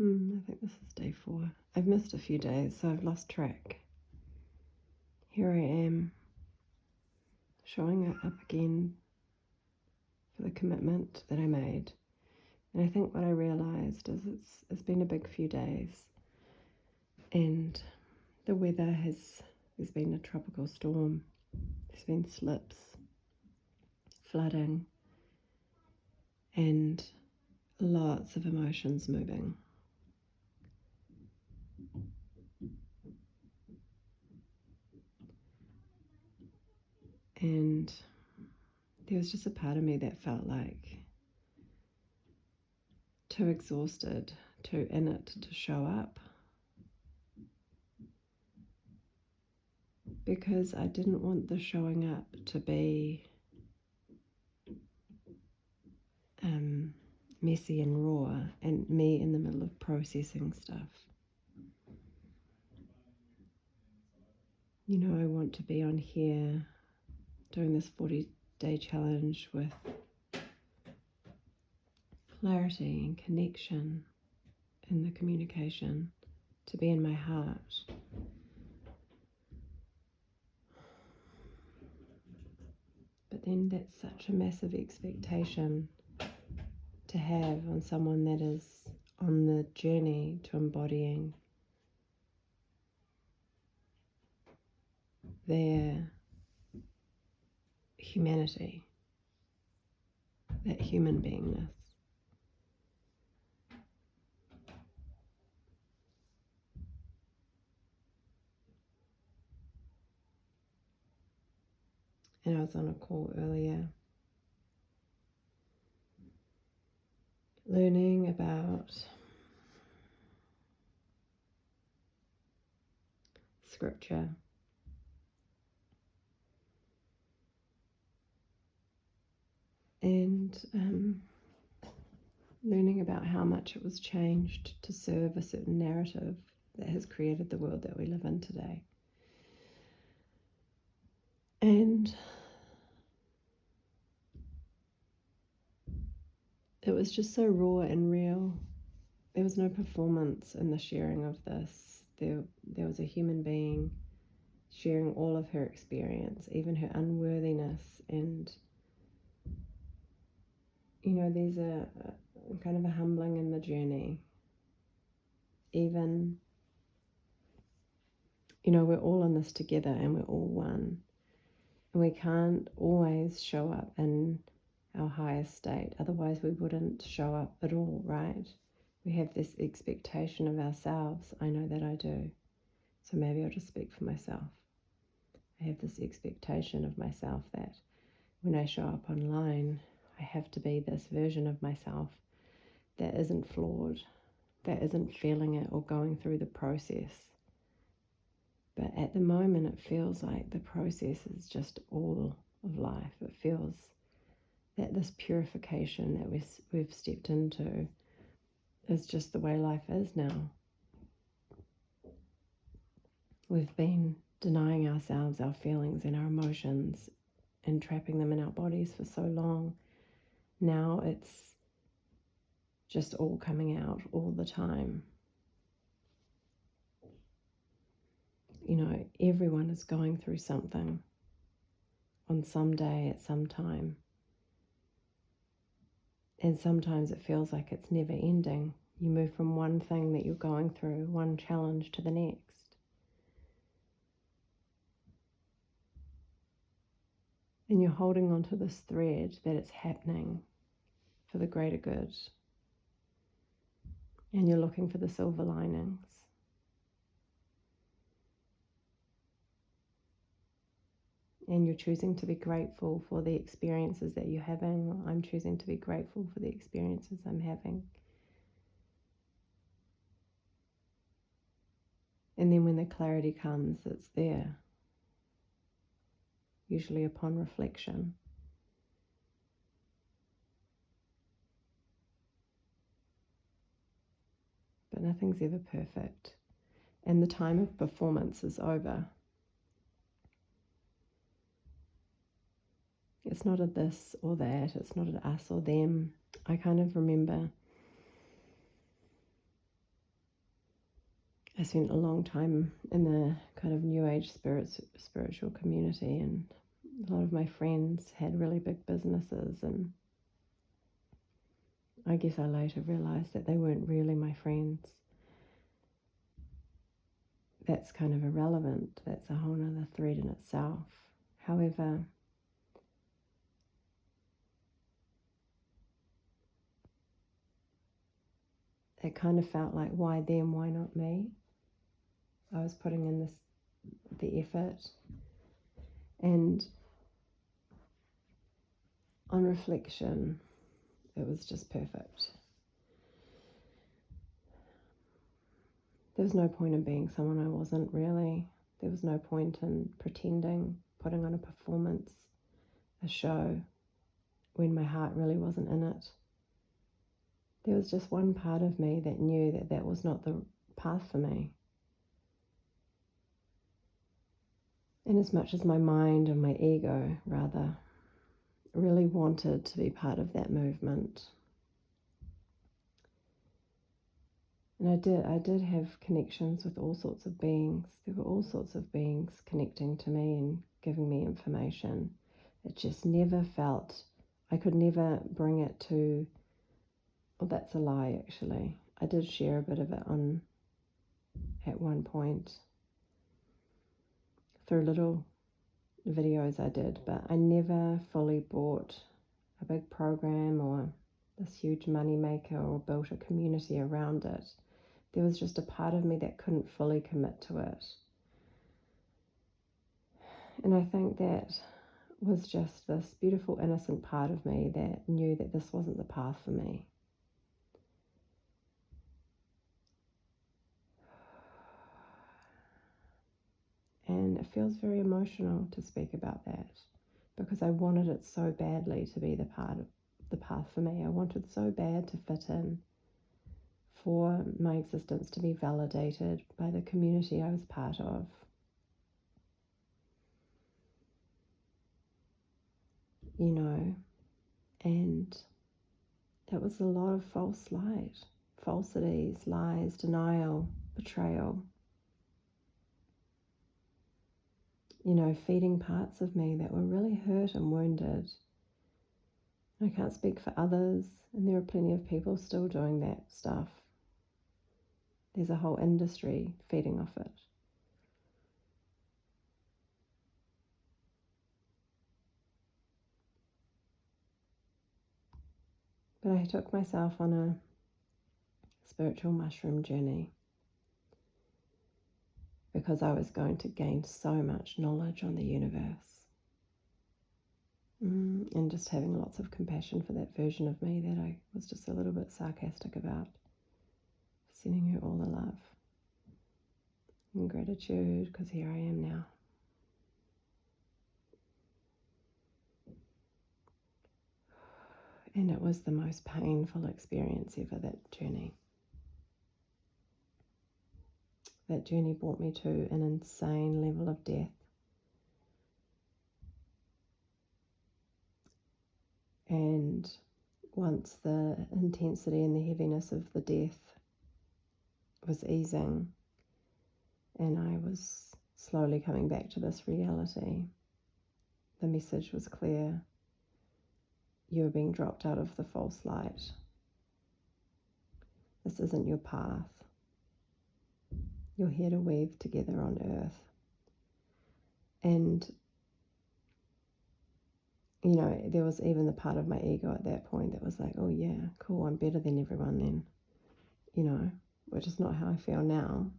I think this is day 4. I've missed a few days, so I've lost track. Here I am, showing it up again for the commitment that I made. And I think what I realised is it's been a big few days, and the weather there's been a tropical storm, there's been slips, flooding, and lots of emotions moving. And there was just a part of me that felt like too exhausted, too in it to show up, because I didn't want the showing up to be messy and raw and me in the middle of processing stuff. You know, I want to be on here doing this 40-day challenge with clarity and connection in the communication, to be in my heart. But then that's such a massive expectation to have on someone that is on the journey to embodying their humanity, that human beingness. And I was on a call earlier learning about scripture and learning about how much it was changed to serve a certain narrative that has created the world that we live in today. And it was just so raw and real. There was no performance in the sharing of this. There was a human being sharing all of her experience, even her unworthiness. And, you know, there's a kind of a humbling in the journey. Even, you know, we're all in this together and we're all one. And we can't always show up in our highest state. Otherwise, we wouldn't show up at all, right? We have this expectation of ourselves. I know that I do. So maybe I'll just speak for myself. I have this expectation of myself that when I show up online, I have to be this version of myself that isn't flawed, that isn't feeling it or going through the process. But at the moment, it feels like the process is just all of life. It feels that this purification that we've stepped into is just the way life is now. We've been denying ourselves our feelings and our emotions and trapping them in our bodies for so long. Now it's just all coming out all the time. You know, everyone is going through something on some day at some time. And sometimes it feels like it's never ending. You move from one thing that you're going through, one challenge, to the next. And you're holding on to this thread that it's happening for the greater good. And you're looking for the silver linings. And you're choosing to be grateful for the experiences that you're having. I'm choosing to be grateful for the experiences I'm having. And then when the clarity comes, it's there, usually upon reflection. But nothing's ever perfect. And the time of performance is over. It's not a this or that. It's not an us or them. I kind of remember I spent a long time in the kind of New Age spiritual community, and a lot of my friends had really big businesses, and I guess I later realised that they weren't really my friends. That's kind of irrelevant. That's a whole other thread in itself. However, it kind of felt like, why them, why not me? I was putting in the effort, and on reflection, it was just perfect. There was no point in being someone I wasn't really. There was no point in pretending, putting on a performance, a show, when my heart really wasn't in it. There was just one part of me that knew that that was not the path for me. And as much as my mind and my ego, rather, really wanted to be part of that movement, and I did have connections with all sorts of beings. There were all sorts of beings connecting to me and giving me information. It just never felt, I could never bring it to, well, that's a lie actually. I did share a bit of it at one point through little videos I did, but I never fully bought a big program or this huge money maker or built a community around it. There was just a part of me that couldn't fully commit to it. And I think that was just this beautiful, innocent part of me that knew that this wasn't the path for me. And it feels very emotional to speak about that, because I wanted it so badly to be the path for me. I wanted so bad to fit in, for my existence to be validated by the community I was part of. You know, and it was a lot of false light, falsities, lies, denial, betrayal. You know, feeding parts of me that were really hurt and wounded. I can't speak for others, and there are plenty of people still doing that stuff. There's a whole industry feeding off it. But I took myself on a spiritual mushroom journey because I was going to gain so much knowledge on the universe. And just having lots of compassion for that version of me that I was just a little bit sarcastic about. Sending her all the love and gratitude, because here I am now. And it was the most painful experience ever, that journey. That journey brought me to an insane level of death. And once the intensity and the heaviness of the death was easing, and I was slowly coming back to this reality, the message was clear. You're being dropped out of the false light. This isn't your path. You're here to weave together on earth. And, you know, there was even the part of my ego at that point that was like, oh yeah, cool, I'm better than everyone then, you know, which is not how I feel now.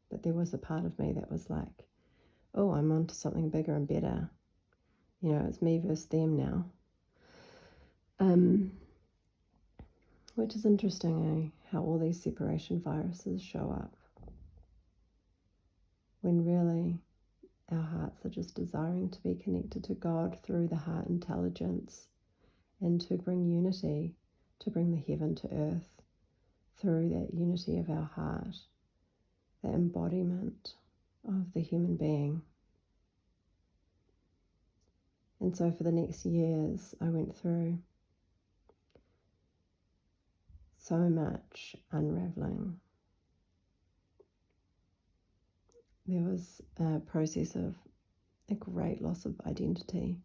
But there was a part of me that was like, oh, I'm onto something bigger and better. You know, it's me versus them now. Which is interesting, how all these separation viruses show up, when really our hearts are just desiring to be connected to God through the heart intelligence, and to bring unity, to bring the heaven to earth through that unity of our heart, the embodiment of the human being. And so for the next years, I went through so much unraveling, there was a process of a great loss of identity,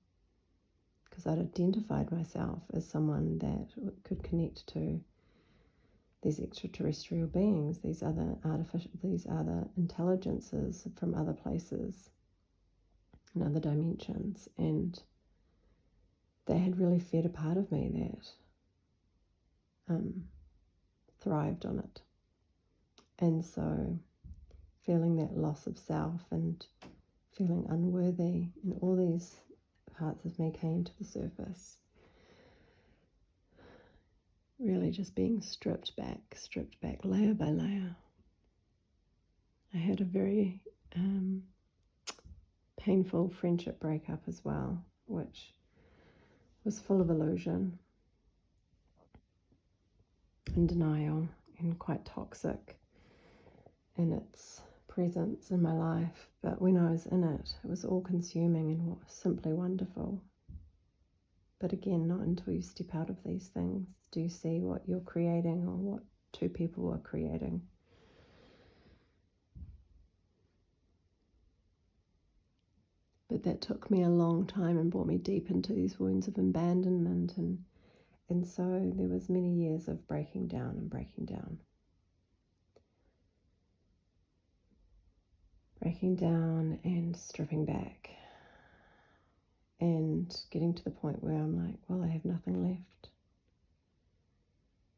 because I'd identified myself as someone that could connect to these extraterrestrial beings, these other intelligences from other places and other dimensions, and they had really fed a part of me that thrived on it. And so feeling that loss of self and feeling unworthy, and all these parts of me came to the surface, really just being stripped back layer by layer. I had a very painful friendship breakup as well, which was full of illusion and denial and quite toxic in its presence in my life. But when I was in it, it was all consuming and simply wonderful. But again, not until you step out of these things do you see what you're creating or what two people are creating. But that took me a long time and brought me deep into these wounds of abandonment, and so there was many years of breaking down and stripping back and getting to the point where I'm like, well, I have nothing left.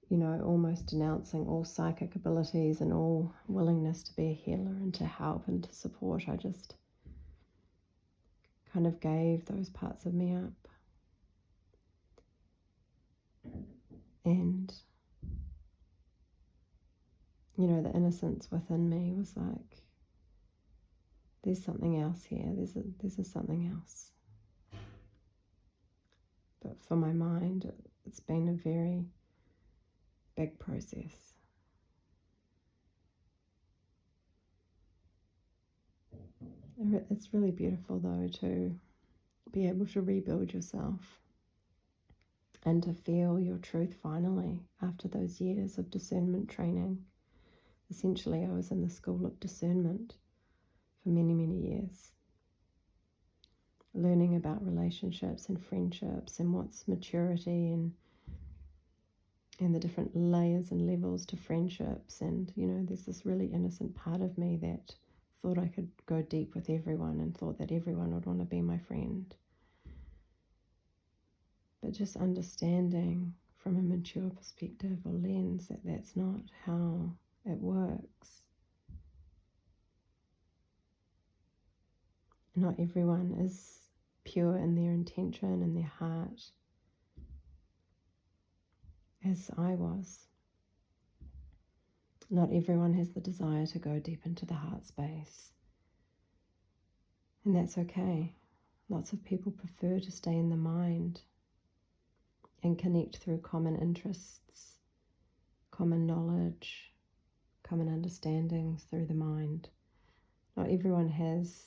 You know, almost denouncing all psychic abilities and all willingness to be a healer and to help and to support. I just kind of gave those parts of me up. And, you know, the innocence within me was like, there's something else here. There's a something else. But for my mind, it's been a very big process. It's really beautiful, though, to be able to rebuild yourself and to feel your truth finally after those years of discernment training. Essentially, I was in the school of discernment for many, many years, learning about relationships and friendships and what's maturity and the different layers and levels to friendships. And, you know, there's this really innocent part of me that thought I could go deep with everyone and thought that everyone would want to be my friend. But just understanding from a mature perspective or lens that that's not how it works. Not everyone is pure in their intention and their heart, as I was. Not everyone has the desire to go deep into the heart space. And that's okay. Lots of people prefer to stay in the mind and connect through common interests, common knowledge, common understandings through the mind. Not everyone has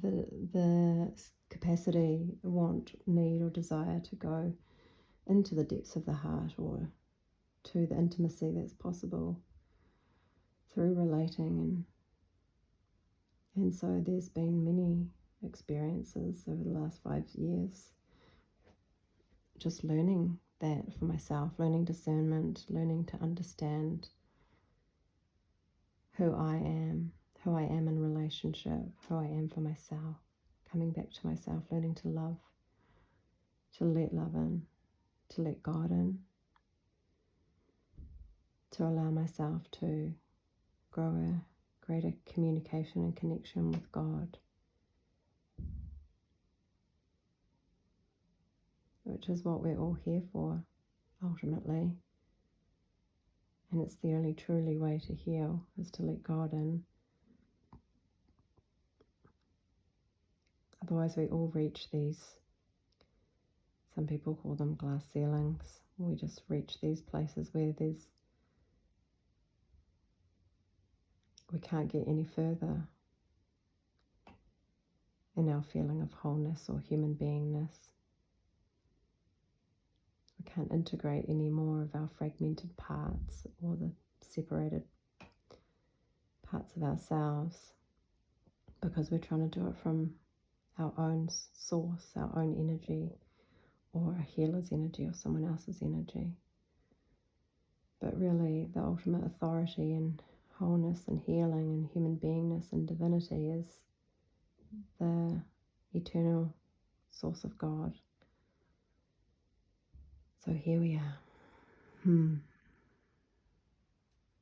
the capacity, want, need, or desire to go into the depths of the heart or to the intimacy that's possible through relating. And so there's been many experiences over the last 5 years just learning that for myself, learning discernment, learning to understand who I am in relationship, who I am for myself, coming back to myself, learning to love, to let love in, to let God in, to allow myself to grow a greater communication and connection with God, which is what we're all here for, ultimately. And it's the only truly way to heal, is to let God in. Otherwise we all reach these, some people call them glass ceilings. We just reach these places where we can't get any further in our feeling of wholeness or human beingness. We can't integrate any more of our fragmented parts or the separated parts of ourselves. because we're trying to do it from our own source, our own energy, or a healer's energy or someone else's energy. But really, the ultimate authority in wholeness and healing and human beingness and divinity is the eternal source of God. So here we are.